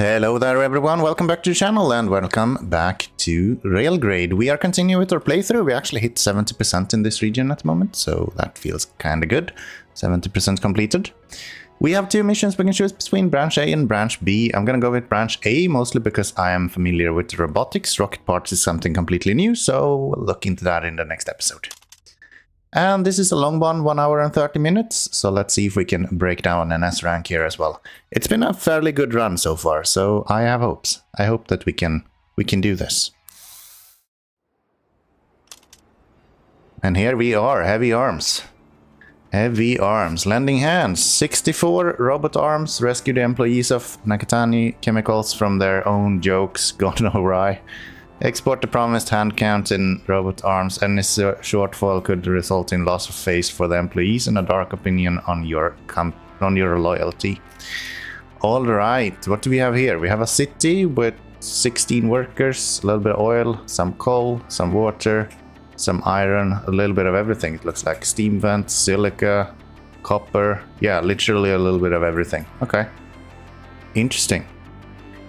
Hello there everyone, welcome back to the channel and welcome back to RAILGRADE. We are continuing with our playthrough. We actually hit 70% in this region at the moment, so that feels kinda good. 70% completed. We have two missions we can choose between branch A and branch B. I'm gonna go with branch A, mostly because I am familiar with robotics. Rocket parts is something completely new, so we'll look into that in the next episode. And this is a long one, 1 hour and 30 minutes, so let's see if we can break down an S rank here as well. It's been a fairly good run so far, so I have hopes. I hope that we can do this. And here we are, heavy arms. Heavy arms, lending hands. 64 robot arms rescue the employees of Nakatani Chemicals from their own jokes gone awry. Export the promised hand count in robot arms. Any shortfall could result in loss of face for the employees and a dark opinion on your loyalty. All right, what do we have here? We have a city with 16 workers, a little bit of oil, some coal, some water, some iron, a little bit of everything. It looks like steam vents, silica, copper. Yeah, literally a little bit of everything. Okay, interesting.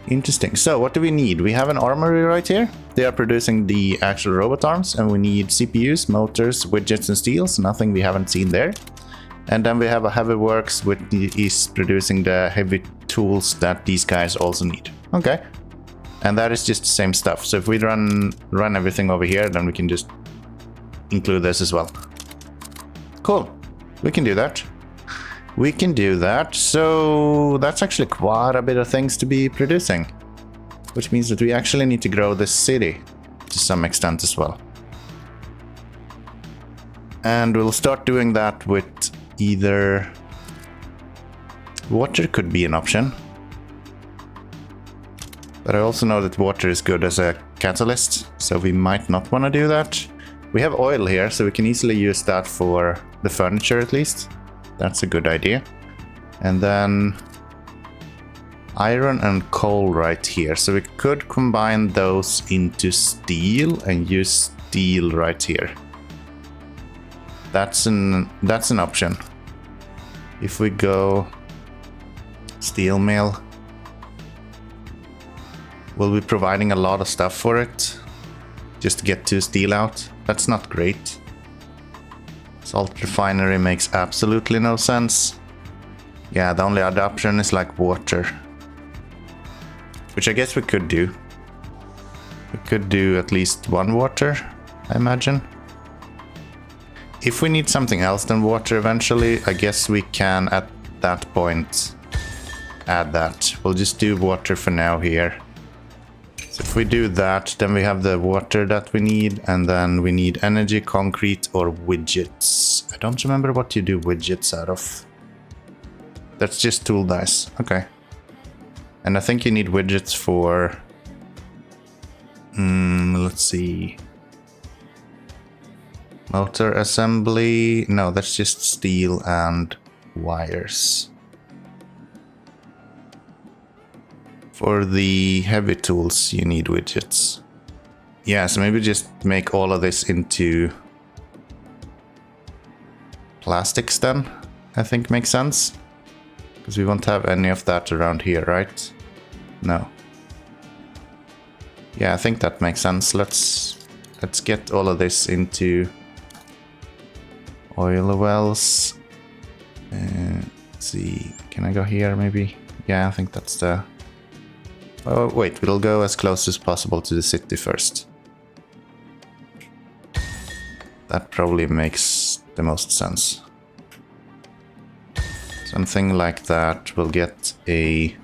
Interesting. So what do we need? We have an armory right here. They are producing the actual robot arms, and we need CPUs, motors, widgets and steels. Nothing we haven't seen there. And then we have a heavy works which is producing the heavy tools that these guys also need. Okay. And that is just the same stuff. So if we run everything over here, then we can just include this as well. Cool. We can do that. We can do that, so that's actually quite a bit of things to be producing. Which means that we actually need to grow this city to some extent as well. And we'll start doing that with either... water could be an option. But I also know that water is good as a catalyst, so we might not want to do that. We have oil here, so we can easily use that for the furniture at least. That's a good idea. And then iron and coal right here. So we could combine those into steel and use steel right here. That's an option. If we go steel mill, we'll be providing a lot of stuff for it just to get 2 steel out. That's not great. Salt refinery makes absolutely no sense. Yeah, the only other option is like water. Which I guess we could do. We could do at least 1 water, I imagine. If we need something else than water eventually, I guess we can at that point add that. We'll just do water for now here. So if we do that, then we have the water that we need, and then we need energy, concrete, or widgets. I don't remember what you do widgets out of. That's just tool dice. Okay. And I think you need widgets for... let's see. Motor assembly. No, that's just steel and wires. For the heavy tools, you need widgets. Yeah, so maybe just make all of this into plastics then, I think makes sense. Because we won't have any of that around here, right? No. Yeah, I think that makes sense. Let's get all of this into oil wells. Let's see, can I go here maybe? Yeah, I think that's the... Oh, wait, we'll go as close as possible to the city first. That probably makes the most sense. Something like that. We'll get a...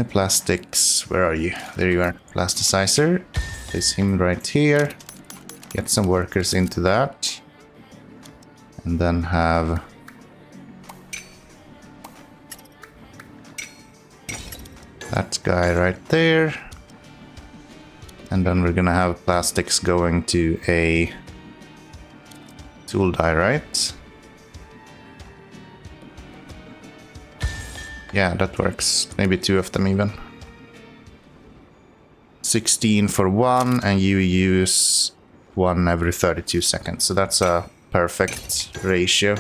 plastics. Where are you? There you are. Plasticizer. Place him right here. Get some workers into that. And then have... that guy right there. And then we're gonna have plastics going to a tool die, right? Yeah, that works. Maybe 2 of them even. 16 for 1, and you use 1 every 32 seconds. So that's a perfect ratio.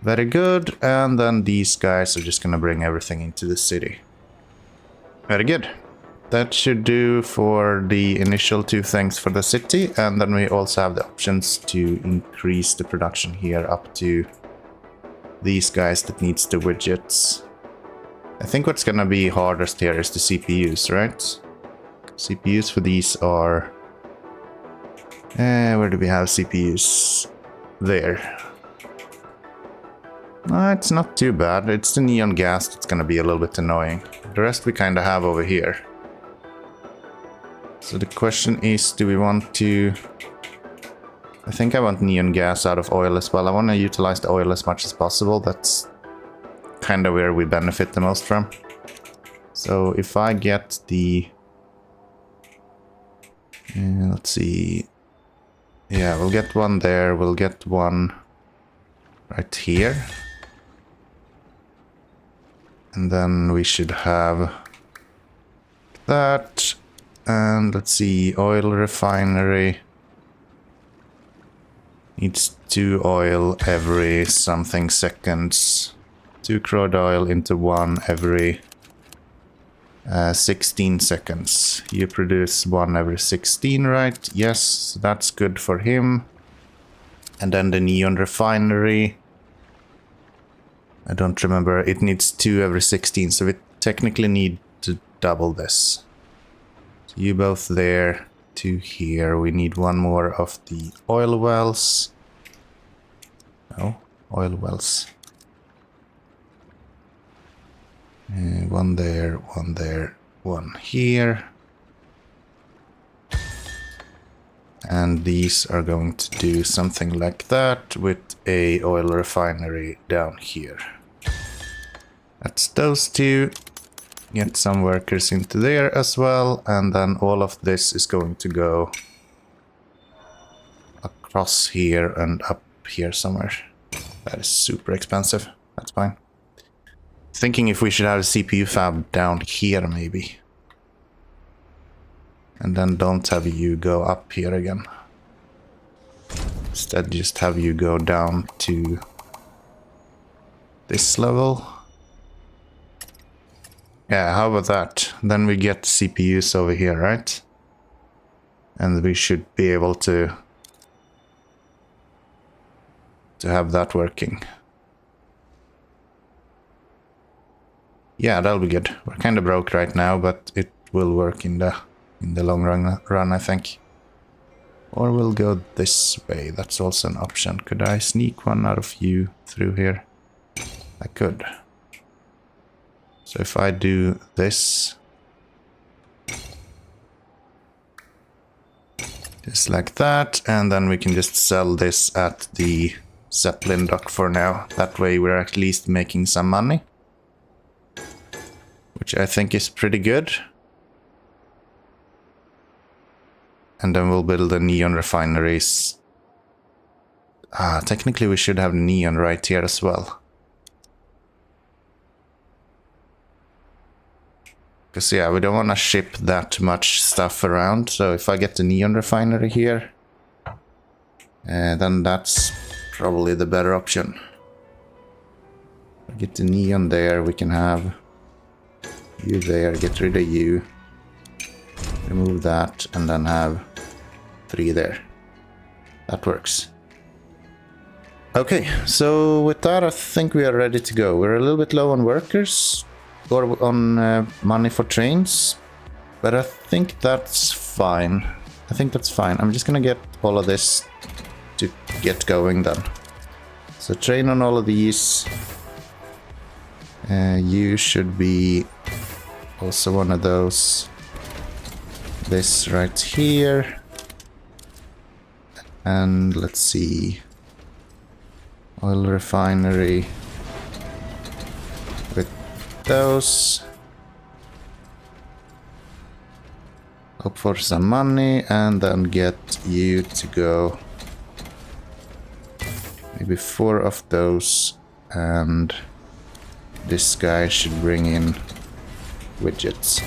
Very good. And then these guys are just gonna bring everything into the city. Very good. That should do for the initial 2 things for the city. And then we also have the options to increase the production here up to these guys that needs the widgets. I think what's gonna be hardest here is the CPUs, right? CPUs for these are... where do we have CPUs? There. No, it's not too bad. It's the neon gas that's gonna be a little bit annoying. The rest we kinda have over here. So the question is, do we want to... I think I want neon gas out of oil as well. I want to utilize the oil as much as possible. That's kind of where we benefit the most from. So if I get the... let's see... Yeah, we'll get one there. We'll get one right here. And then we should have that. And let's see, oil refinery needs 2 oil every something seconds. 2 crude oil into 1 every 16 seconds. You produce 1 every 16, right? Yes, that's good for him. And then the neon refinery. I don't remember, it needs 2 every 16, so we technically need to double this. You both there, 2 here. We need 1 more of the oil wells. No, oil wells. 1 there, 1 there, 1 here. And these are going to do something like that with a oil refinery down here. That's those 2. Get some workers into there as well, and then all of this is going to go across here and up here somewhere. That is super expensive. That's fine. Thinking if we should have a CPU fab down here maybe. And then don't have you go up here again. Instead just have you go down to this level. Yeah, how about that? Then we get CPUs over here, right? And we should be able to have that working. Yeah, that'll be good. We're kind of broke right now, but it will work in the long run, I think. Or we'll go this way. That's also an option. Could I sneak one out of you through here? I could. So if I do this, just like that, and then we can just sell this at the Zeppelin dock for now. That way we're at least making some money, which I think is pretty good. And then we'll build the neon refineries. Technically we should have neon right here as well. Because yeah, we don't want to ship that much stuff around. So if I get the neon refinery here, then that's probably the better option. Get the neon there, we can have you there, get rid of you, remove that, and then have 3 there. That works. Okay, so with that I think we are ready to go. We're a little bit low on workers, or on money for trains, but I think that's fine. I'm just gonna get all of this to get going then. So train on all of these. You should be also one of those. This right here. And let's see. Oil refinery. With those. Hope for some money and then get you to go. Maybe 4 of those, and this guy should bring in widgets.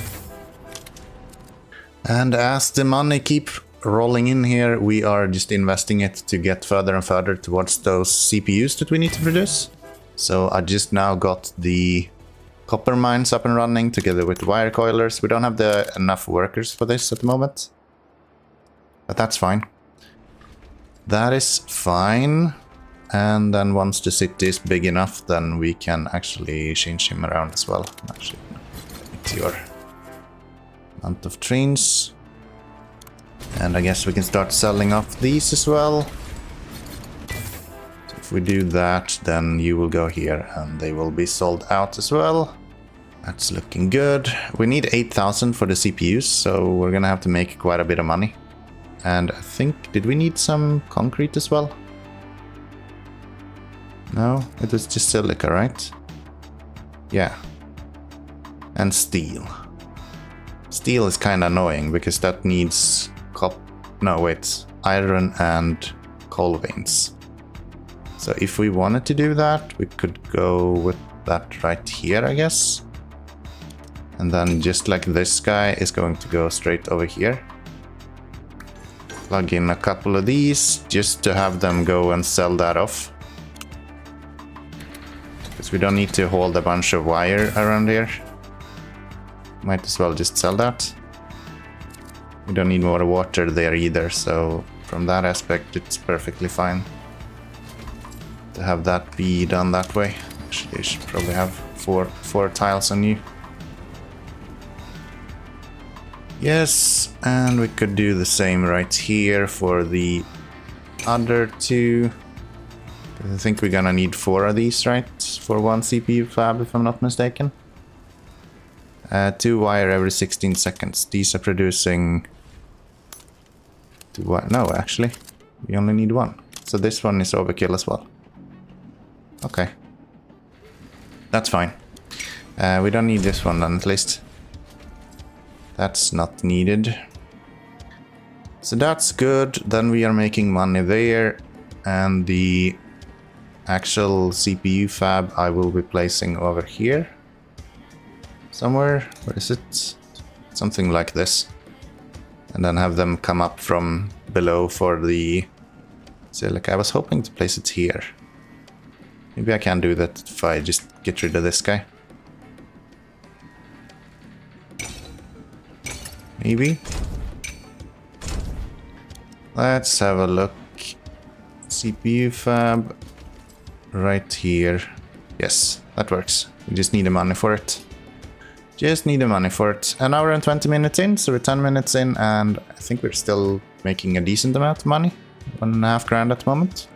And as the money keep rolling in here, we are just investing it to get further and further towards those CPUs that we need to produce. So I just now got the copper mines up and running together with wire coilers. We don't have enough workers for this at the moment, but that's fine. That is fine. And then once the city is big enough, then we can actually change him around as well. Actually, it's your amount of trains. And I guess we can start selling off these as well. So if we do that, then you will go here and they will be sold out as well. That's looking good. We need 8,000 for the CPUs, so we're gonna have to make quite a bit of money. And I think, did we need some concrete as well? No, it was just silica, right? Yeah. And steel. Steel is kind of annoying because that needs iron and coal veins. So if we wanted to do that, we could go with that right here, I guess. And then just like this guy is going to go straight over here. Plug in a couple of these just to have them go and sell that off. Because we don't need to hold a bunch of wire around here. Might as well just sell that. We don't need more water there either, so from that aspect it's perfectly fine to have that be done that way. Actually, you should probably have four tiles on you. Yes, and we could do the same right here for the other two. I think we're gonna need 4 of these, right? For one CPU fab, if I'm not mistaken. 2 wire every 16 seconds. These are producing... No, actually. We only need 1. So this one is overkill as well. Okay. That's fine. We don't need this one then, at least. That's not needed. So that's good. Then we are making money there. And the actual CPU fab I will be placing over here. Somewhere. Where is it? Something like this. And then have them come up from below for the silica. I was hoping to place it here. Maybe I can do that if I just get rid of this guy. Maybe. Let's have a look. CPU fab. Right here. Yes, that works. We just need the money for it. Just need the money for it. An hour and 20 minutes in, so we're 10 minutes in, and I think we're still making a decent amount of money. 1.5 grand at the moment.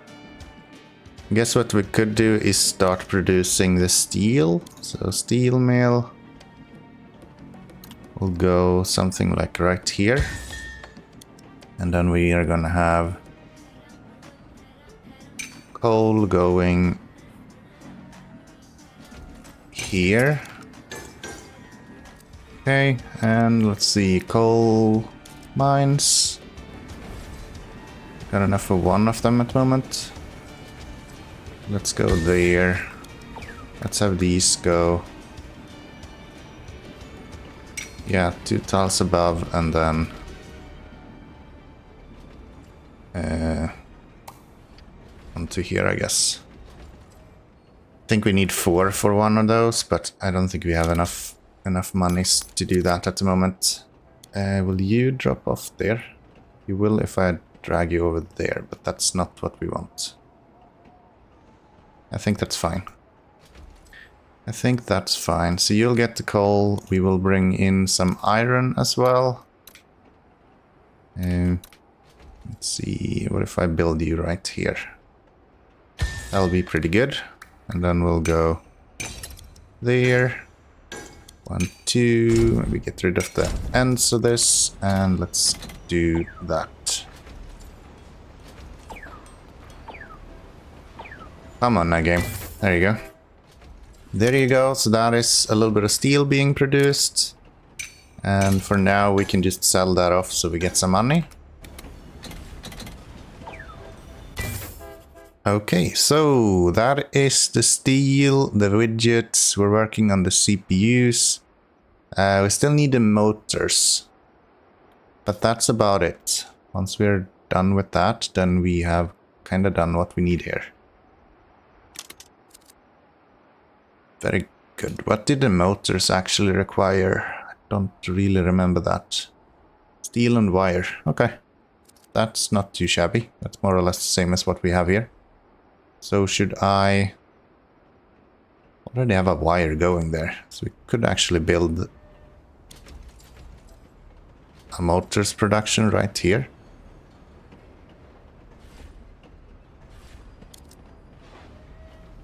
Guess what we could do is start producing the steel. So steel mill will go something like right here. And then we are gonna have coal going here. Okay, and let's see, coal mines. Got enough for 1 of them at the moment. Let's go there. Let's have these go. Yeah, 2 tiles above, and then onto here, I guess. I think we need 4 for 1 of those, but I don't think we have enough monies to do that at the moment. Will you drop off there? You will if I drag you over there, but that's not what we want. I think that's fine. I think that's fine. So you'll get the coal. We will bring in some iron as well. Let's see. What if I build you right here? That'll be pretty good. And then we'll go there. 1, 2. Maybe get rid of the ends of this. And let's do that. Come on now, game. There you go. There you go. So that is a little bit of steel being produced. And for now, we can just sell that off so we get some money. Okay, so that is the steel, the widgets. We're working on the CPUs. We still need the motors. But that's about it. Once we're done with that, then we have kind of done what we need here. Very good. What did the motors actually require? I don't really remember that. Steel and wire. Okay. That's not too shabby. That's more or less the same as what we have here. So should I already have a wire going there? So we could actually build a motors production right here.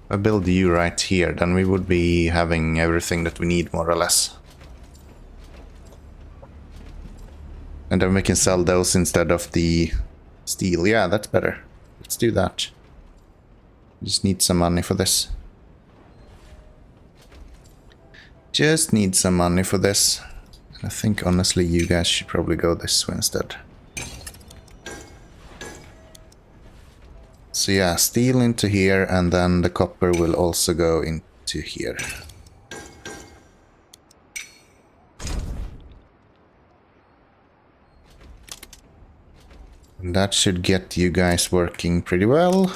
If I build you right here, then we would be having everything that we need more or less. And then we can sell those instead of the steel. Yeah, that's better. Let's do that. Just need some money for this. Just need some money for this. I think honestly you guys should probably go this way instead. So yeah, steel into here, and then the copper will also go into here. And that should get you guys working pretty well.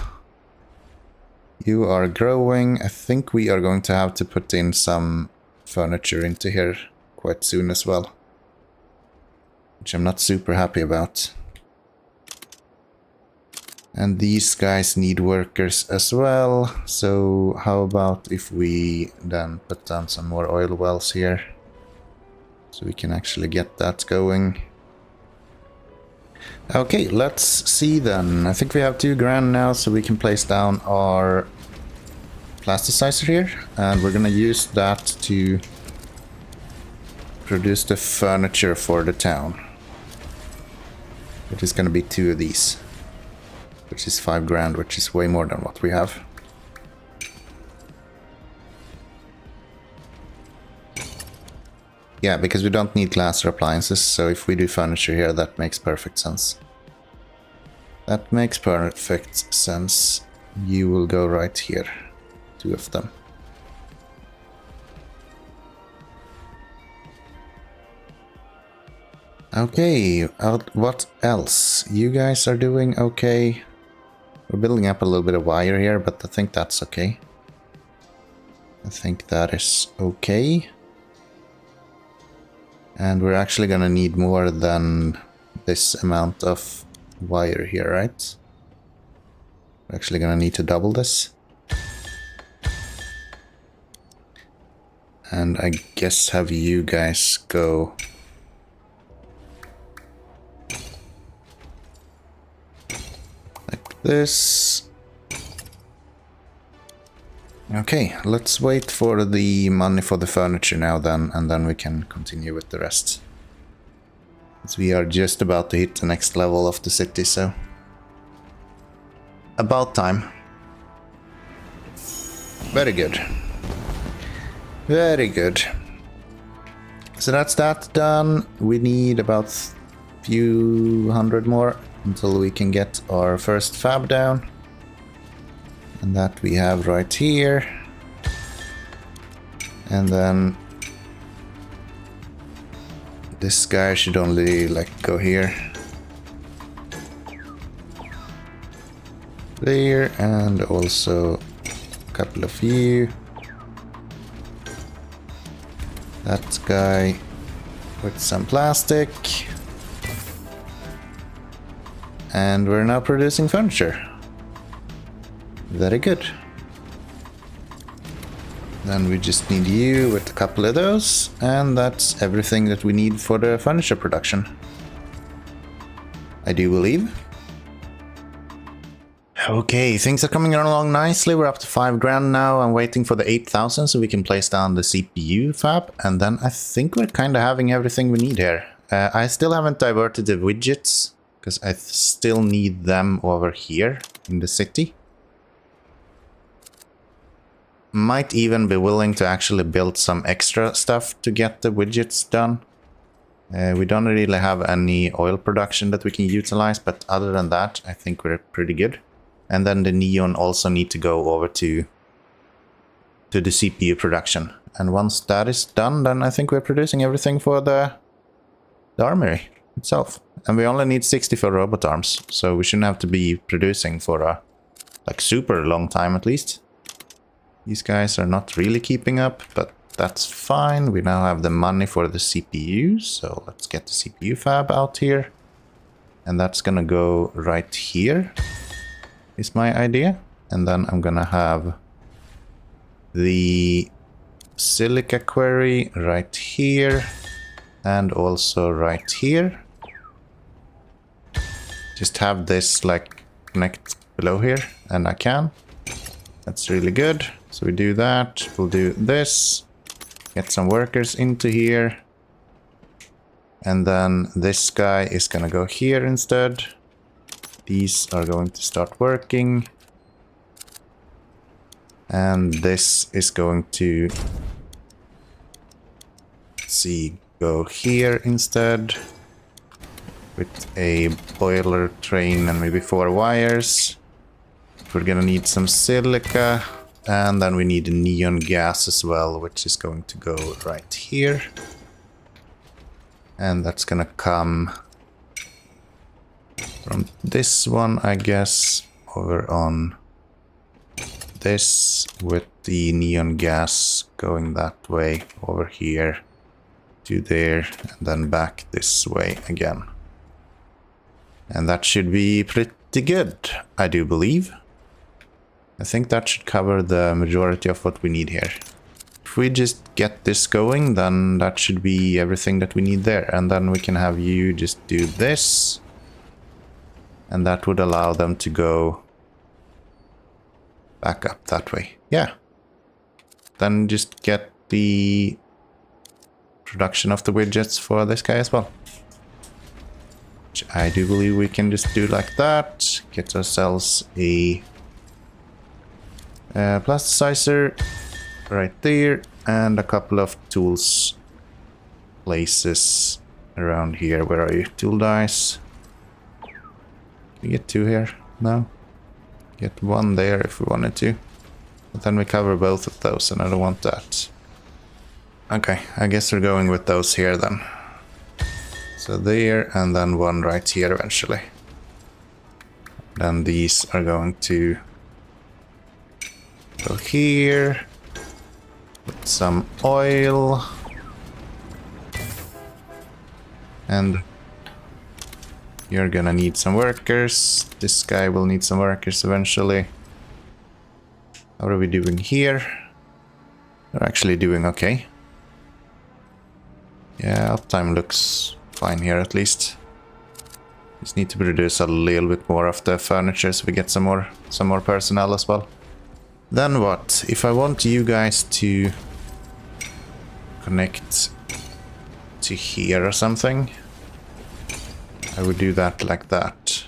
You are growing. I think we are going to have to put in some furniture into here quite soon as well, which I'm not super happy about. And these guys need workers as well, so how about if we then put down some more oil wells here, so we can actually get that going. Okay, let's see then. I think we have 2 grand now, so we can place down our plasticizer here, and we're gonna use that to produce the furniture for the town. It is gonna be 2 of these, which is 5 grand, which is way more than what we have. Yeah, because we don't need glass or appliances, so if we do furniture here, that makes perfect sense. That makes perfect sense. You will go right here. 2 of them. Okay, what else? You guys are doing okay. We're building up a little bit of wire here, but I think that's okay. I think that is okay. And we're actually gonna need more than this amount of wire here, right? We're actually gonna need to double this. And I guess have you guys go like this. Okay, let's wait for the money for the furniture now then, and then we can continue with the rest. As we are just about to hit the next level of the city, so about time. Very good. Very good. So that's that done. We need about a few hundred more until we can get our first fab down. And that we have right here. And then this guy should only like go here. There, and also a couple of you. That guy with some plastic. And we're now producing furniture. Very good. Then we just need you with a couple of those, and that's everything that we need for the furniture production, I do believe. Okay, things are coming along nicely. We're up to 5 grand now. I'm waiting for the 8,000 so we can place down the CPU fab, and then I think we're kind of having everything we need here. I still haven't diverted the widgets because I still need them over here in the city. Might even be willing to actually build some extra stuff to get the widgets done. We don't really have any oil production that we can utilize, but other than that, I think we're pretty good. And then the neon also need to go over to the CPU production. And once that is done, then I think we're producing everything for the armory itself. And we only need 64 robot arms, so we shouldn't have to be producing for a like super long time at least. These guys are not really keeping up, but that's fine. We now have the money for the CPU, so let's get the CPU fab out here. And that's gonna go right here, is my idea. And then I'm gonna have the silica quarry right here, and also right here. Just have this like connect below here, and I can. That's really good. So we do that, we'll do this. Get some workers into here. And then this guy is gonna go here instead. These are going to start working. And this is going to, let's see, go here instead. With a boiler train and maybe 4 wires. We're gonna need some silica. And then we need neon gas as well, which is going to go right here. And that's gonna come from this one, I guess, over on this, with the neon gas going that way over here to there, and then back this way again. And that should be pretty good, I do believe. I think that should cover the majority of what we need here. If we just get this going, then that should be everything that we need there. And then we can have you just do this. And that would allow them to go back up that way. Yeah. Then just get the production of the widgets for this guy as well. Which I do believe we can just do like that. Get ourselves a plasticizer right there, and a couple of tools places around here. Where are you? Tool dice. Can we get 2 here? No. Get 1 there if we wanted to. But then we cover both of those, and I don't want that. Okay, I guess we're going with those here then. So there, and then 1 right here eventually. Then these are going to go here. Put some oil. And you're gonna need some workers. This guy will need some workers eventually. How are we doing here? We're actually doing okay. Yeah, uptime looks fine here at least. Just need to produce a little bit more of the furniture so we get some more personnel as well. Then what? If I want you guys to connect to here or something, I would do that like that.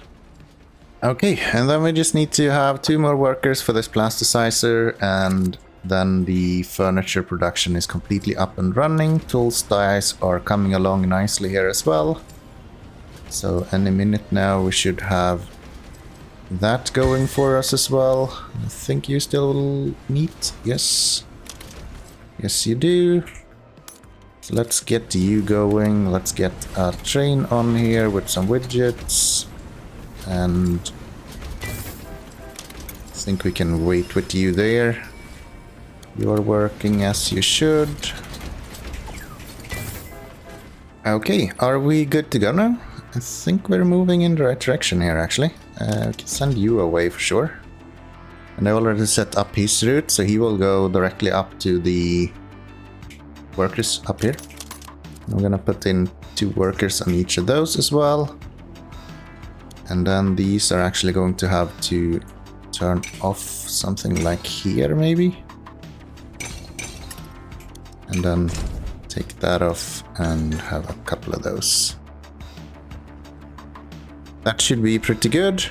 Okay, and then we just need to have 2 more workers for this plasticizer, and then the furniture production is completely up and running. Tools dice are coming along nicely here as well. So any minute now we should have that going for us as well. I think you still need, yes. Yes you do. So let's get you going. Let's get a train on here with some widgets. And I think we can wait with you there. You're working as you should. Okay, are we good to go now? I think we're moving in the right direction here actually. We can send you away for sure. And I already set up his route, so he will go directly up to the workers up here. I'm gonna put in 2 workers on each of those as well. And then these are actually going to have to turn off something like here maybe. And then take that off and have a couple of those. That should be pretty good.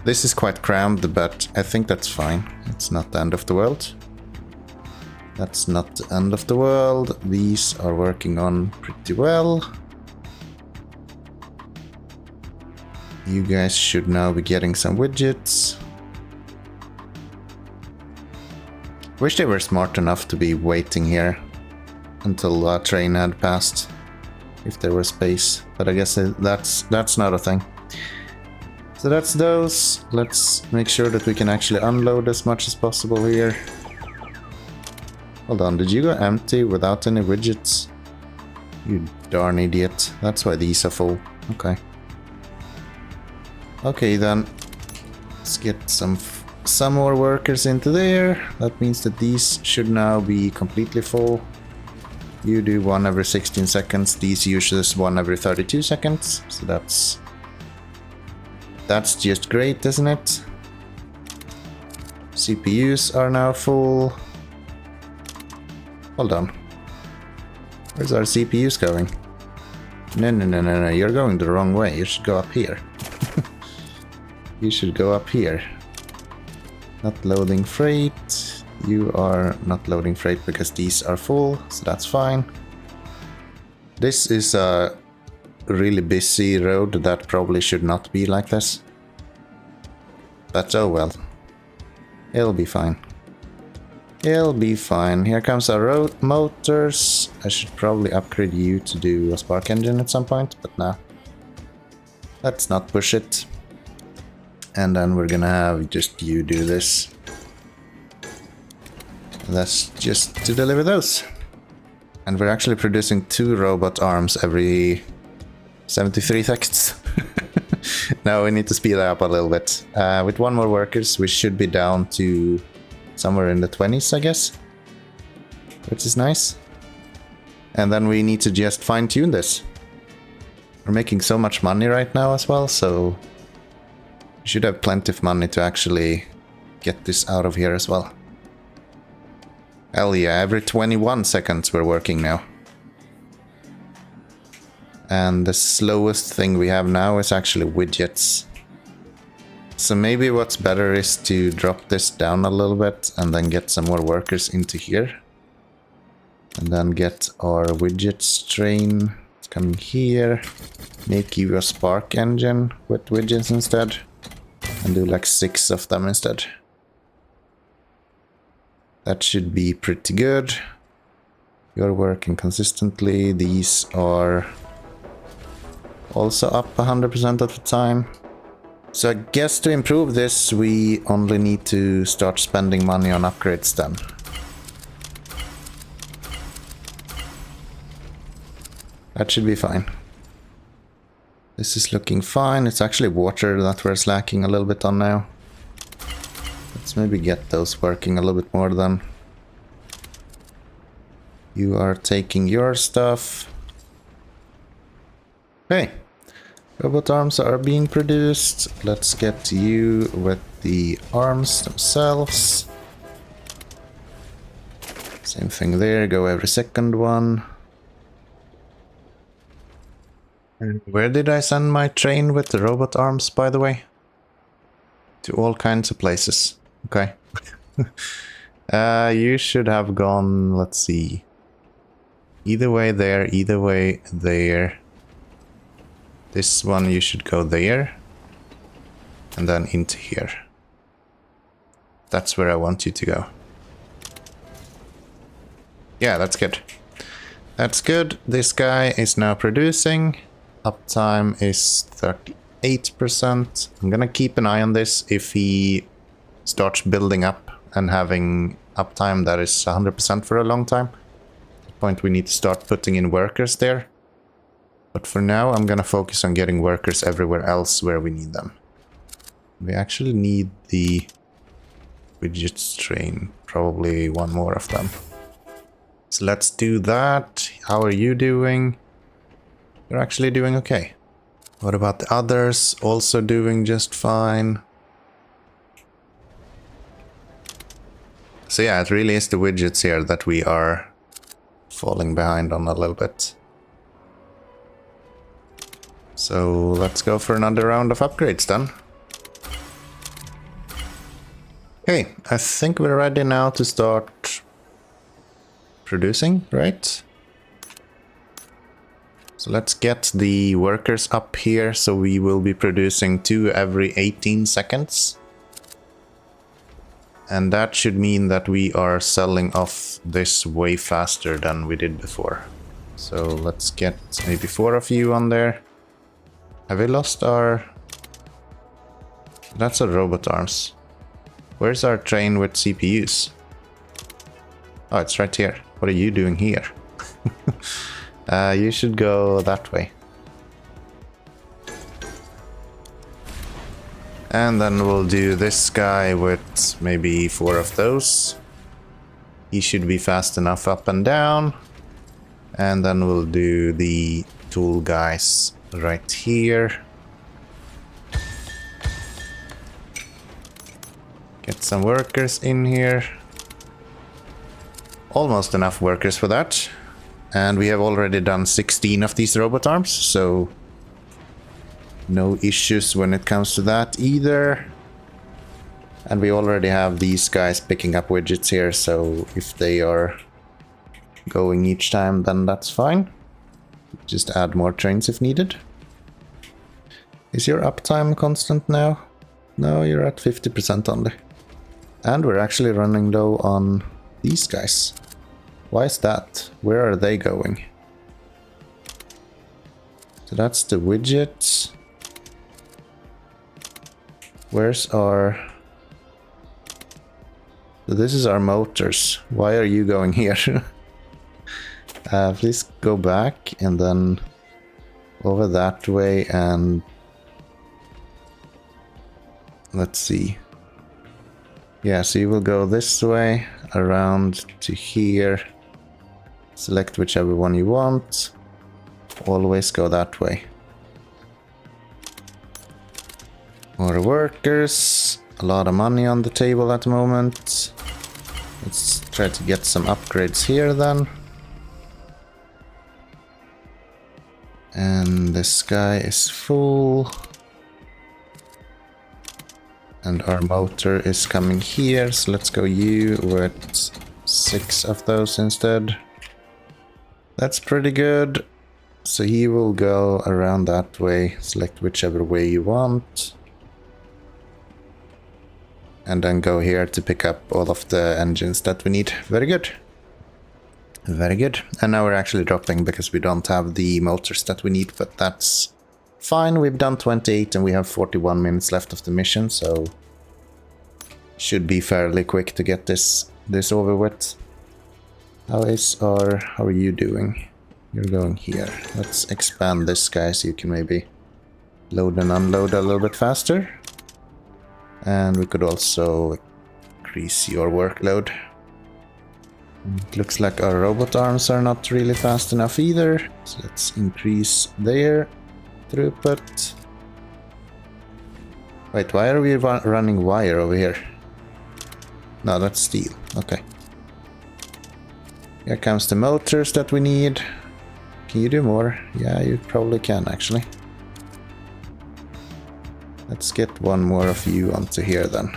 This is quite crammed, but I think that's fine. It's not the end of the world. That's not the end of the world. These are working on pretty well. You guys should now be getting some widgets. Wish they were smart enough to be waiting here until a train had passed, if there was space. But I guess that's not a thing. So that's those. Let's make sure that we can actually unload as much as possible here. Hold on, did you go empty without any widgets? You darn idiot. That's why these are full. Okay. Okay then. Let's get some more workers into there. That means that these should now be completely full. You do one every 16 seconds. These uses one every 32 seconds. So that's just great, isn't it? CPUs are now full. Hold on. Where's our CPUs going? No, you're going the wrong way. You should go up here. You should go up here. Not loading freight. You are not loading freight because these are full, so that's fine. This is a really busy road that probably should not be like this. But oh well. It'll be fine. It'll be fine. Here comes our road motors. I should probably upgrade you to do a spark engine at some point, but nah. Let's not push it. And then we're gonna have just you do this. That's just to deliver those. And we're actually producing 2 robot arms every 73 seconds. Now we need to speed that up a little bit. With 1 more workers, we should be down to somewhere in the 20s, I guess. Which is nice. And then we need to just fine-tune this. We're making so much money right now as well, so we should have plenty of money to actually get this out of here as well. Hell yeah, every 21 seconds we're working now. And the slowest thing we have now is actually widgets. So maybe what's better is to drop this down a little bit and then get some more workers into here. And then get our widgets train coming here. Make you a spark engine with widgets instead. And do like 6 of them instead. That should be pretty good. You're working consistently. These are also up 100% of the time. So I guess to improve this, we only need to start spending money on upgrades then. That should be fine. This is looking fine. It's actually water that we're slacking a little bit on now. Let's maybe get those working a little bit more then. You are taking your stuff. Okay. Robot arms are being produced. Let's get you with the arms themselves. Same thing there, go every second one. And where did I send my train with the robot arms, by the way? To all kinds of places. Okay. You should have gone, let's see. Either way there, either way there. This one you should go there. And then into here. That's where I want you to go. Yeah, that's good. That's good. This guy is now producing. Uptime is 38%. I'm gonna keep an eye on this. If he starts building up and having uptime that is 100% for a long time, at the point we need to start putting in workers there. But for now, I'm gonna focus on getting workers everywhere else where we need them. We actually need the widgets train, probably 1 more of them. So let's do that. How are you doing? You're actually doing okay. What about the others? Also doing just fine. So yeah, it really is the widgets here that we are falling behind on a little bit. So let's go for another round of upgrades then. Okay, I think we're ready now to start producing, right? So let's get the workers up here, so we will be producing 2 every 18 seconds. And that should mean that we are selling off this way faster than we did before. So let's get maybe 4 of you on there. Have we lost our... That's a robot arms. Where's our train with CPUs? Oh, it's right here. What are you doing here? You should go that way. And then we'll do this guy with maybe 4 of those. He should be fast enough up and down. And then we'll do the tool guys right here. Get some workers in here. Almost enough workers for that. And we have already done 16 of these robot arms, so no issues when it comes to that either. And we already have these guys picking up widgets here, so if they are going each time, then that's fine. Just add more trains if needed. Is your uptime constant now? No, you're at 50% only. And we're actually running low on these guys. Why is that? Where are they going? So that's the widgets. Where's our... So this is our motors. Why are you going here? Please go back and then over that way and... Let's see. Yeah, so you will go this way, around to here. Select whichever one you want. Always go that way. More workers. A lot of money on the table at the moment. Let's try to get some upgrades here then. And this guy is full. And our motor is coming here, so let's go you with 6 of those instead. That's pretty good. So he will go around that way, select whichever way you want. And then go here to pick up all of the engines that we need. Very good. Very good. And now we're actually dropping because we don't have the motors that we need, but that's fine. We've done 28 and we have 41 minutes left of the mission, so should be fairly quick to get this over with. How are you doing? You're going here. Let's expand this guy so you can maybe load and unload a little bit faster. And we could also increase your workload. It looks like our robot arms are not really fast enough either. So let's increase their throughput. Wait, why are we running wire over here? No, that's steel. Okay. Here comes the motors that we need. Can you do more? Yeah, you probably can actually. Let's get one more of you onto here then.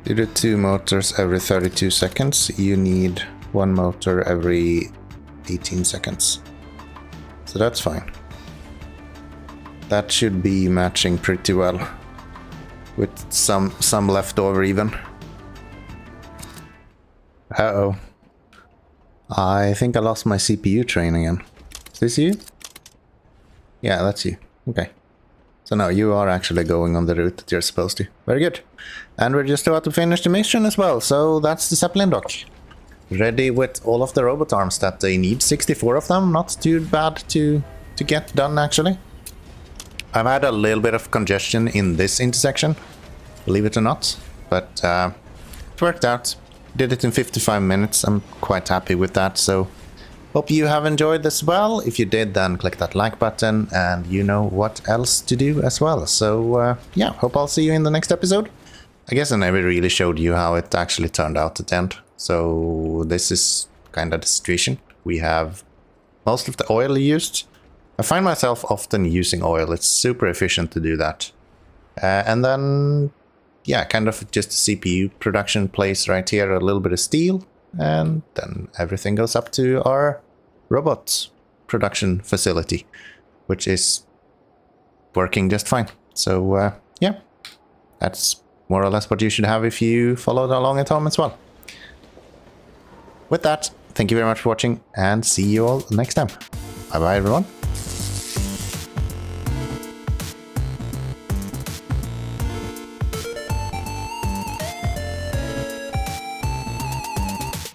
You do 2 motors every 32 seconds. You need 1 motor every 18 seconds. So that's fine. That should be matching pretty well. With some left over even. Uh-oh. I think I lost my CPU train again. Is this you? Yeah, that's you. Okay. So now you are actually going on the route that you're supposed to. Very good. And we're just about to finish the mission as well. So that's the Zeppelin dock. Ready with all of the robot arms that they need. 64 of them. Not too bad to get done actually. I've had a little bit of congestion in this intersection. Believe it or not. But it worked out. Did it in 55 minutes. I'm quite happy with that. So hope you have enjoyed this well. If you did, then click that like button and you know what else to do as well. So yeah, hope I'll see you in the next episode. I guess I never really showed you how it actually turned out at the end. So this is kind of the situation. We have most of the oil used. I find myself often using oil. It's super efficient to do that. And then, yeah, kind of just a CPU production place right here, a little bit of steel. And then everything goes up to our robot production facility, which is working just fine. So yeah, that's more or less what you should have if you followed along at home as well. With that, thank you very much for watching and see you all next time. Bye bye everyone.